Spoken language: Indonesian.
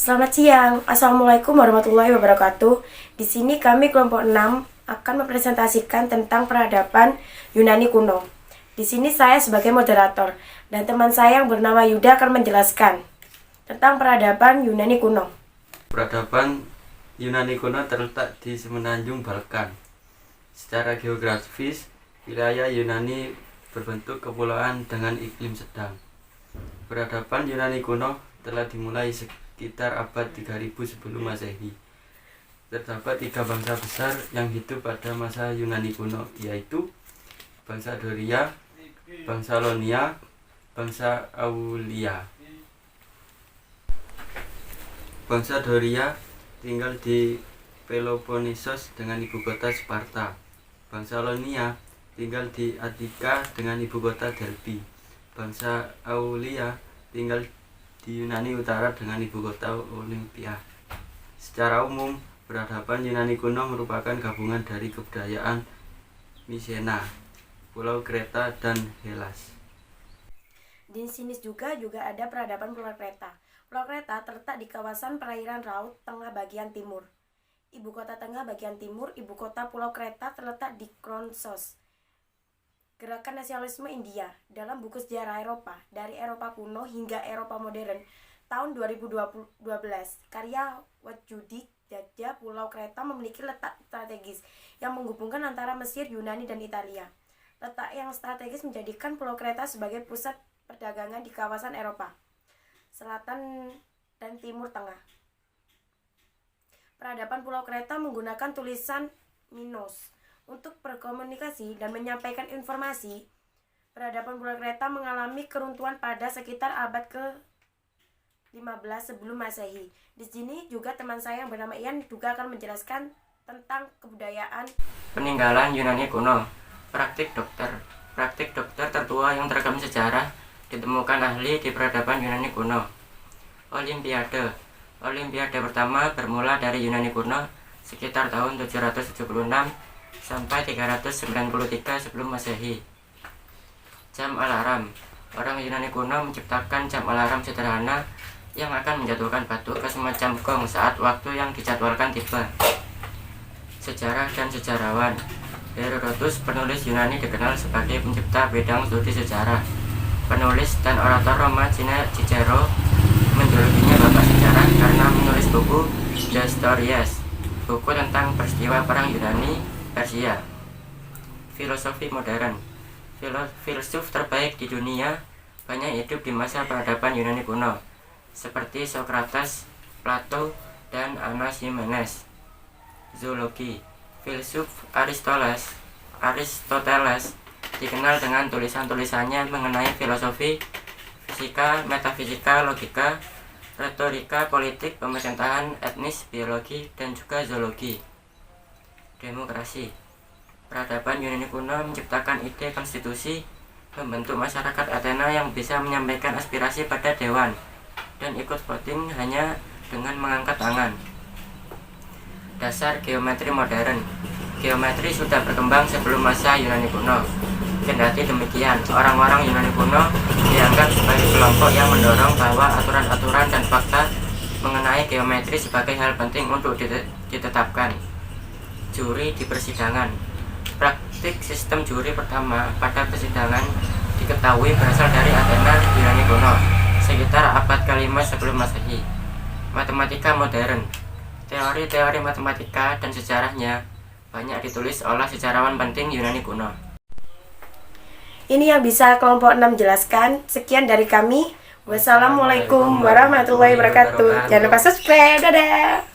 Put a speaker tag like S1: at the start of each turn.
S1: Selamat siang, Assalamualaikum warahmatullahi wabarakatuh. Di sini kami kelompok 6 akan mempresentasikan tentang peradaban Yunani kuno. Di sini saya sebagai moderator dan teman saya yang bernama Yuda akan menjelaskan tentang peradaban Yunani kuno.
S2: Peradaban Yunani kuno terletak di semenanjung Balkan. Secara geografis, wilayah Yunani berbentuk kepulauan dengan iklim sedang. Peradaban Yunani kuno telah dimulai sekitar abad 3000 sebelum Masehi. Terdapat 3 bangsa besar yang hidup pada masa Yunani kuno, yaitu bangsa Doria, bangsa Ionia, bangsa Aulia. Bangsa Doria tinggal di Peloponnesos dengan ibu kota Sparta. Bangsa Ionia tinggal di Attika dengan ibu kota Delphi. Bangsa Aulia tinggal di Yunani Utara dengan ibu kota Olympia. Secara umum, peradaban Yunani kuno merupakan gabungan dari kebudayaan Mycenae, Pulau Kreta, dan Hellas.
S1: Di sini juga ada peradaban Pulau Kreta. Pulau Kreta terletak di kawasan perairan laut tengah bagian timur. Ibu kota tengah bagian timur, ibu kota Pulau Kreta terletak di Kronsos. Gerakan nasionalisme India dalam buku sejarah Eropa dari Eropa kuno hingga Eropa modern tahun 2012 karya Wajudi Jajah. Pulau Kreta memiliki letak strategis yang menghubungkan antara Mesir, Yunani, dan Italia. Letak yang strategis menjadikan Pulau Kreta sebagai pusat perdagangan di kawasan Eropa Selatan dan Timur Tengah. Peradaban Pulau Kreta menggunakan tulisan Minos untuk berkomunikasi dan menyampaikan informasi. Peradaban Pulau Kreta mengalami keruntuhan pada sekitar abad ke-15 sebelum Masehi. Di sini juga teman saya yang bernama Ian juga akan menjelaskan tentang kebudayaan
S3: peninggalan Yunani kuno. Praktik dokter tertua yang terekam sejarah ditemukan ahli di peradaban Yunani kuno. Olimpiade pertama bermula dari Yunani kuno sekitar tahun 776 sampai 393 sebelum Masehi. Jam alarm. Orang Yunani kuno menciptakan jam alarm sederhana yang akan menjatuhkan batu ke semacam gong saat waktu yang dijadwalkan tiba. Sejarah dan sejarawan. Herodotus, penulis Yunani, dikenal sebagai pencipta bidang studi sejarah. Penulis dan orator Roma Cicero menjulukinya bapak sejarah karena menulis buku The Stories, buku tentang peristiwa perang Yunani Persia. Filosofi modern. Filsuf terbaik di dunia banyak hidup di masa peradaban Yunani kuno, seperti Socrates, Plato, dan Anaximenes. Zoologi. Filsuf Aristoteles dikenal dengan tulisan-tulisannya mengenai filosofi, fisika, metafisika, logika, retorika, politik, pemerintahan, etnis, biologi, dan juga zoologi. Demokrasi. Peradaban Yunani kuno menciptakan ide konstitusi, membentuk masyarakat Athena yang bisa menyampaikan aspirasi pada dewan dan ikut voting hanya dengan mengangkat tangan. Dasar geometri modern. Geometri sudah berkembang sebelum masa Yunani kuno. Kendati demikian, orang-orang Yunani kuno dianggap sebagai kelompok yang mendorong bahwa aturan-aturan dan fakta mengenai geometri sebagai hal penting untuk ditetapkan. Juri di persidangan. Praktik sistem juri pertama pada persidangan diketahui berasal dari Athena, Yunani kuno, sekitar abad ke-5 sebelum Masehi. Matematika modern. Teori-teori matematika dan sejarahnya banyak ditulis oleh sejarawan penting Yunani kuno.
S1: Ini yang bisa kelompok 6 jelaskan. Sekian dari kami. Wassalamualaikum warahmatullahi wabarakatuh. Jangan lupa subscribe. Dadah.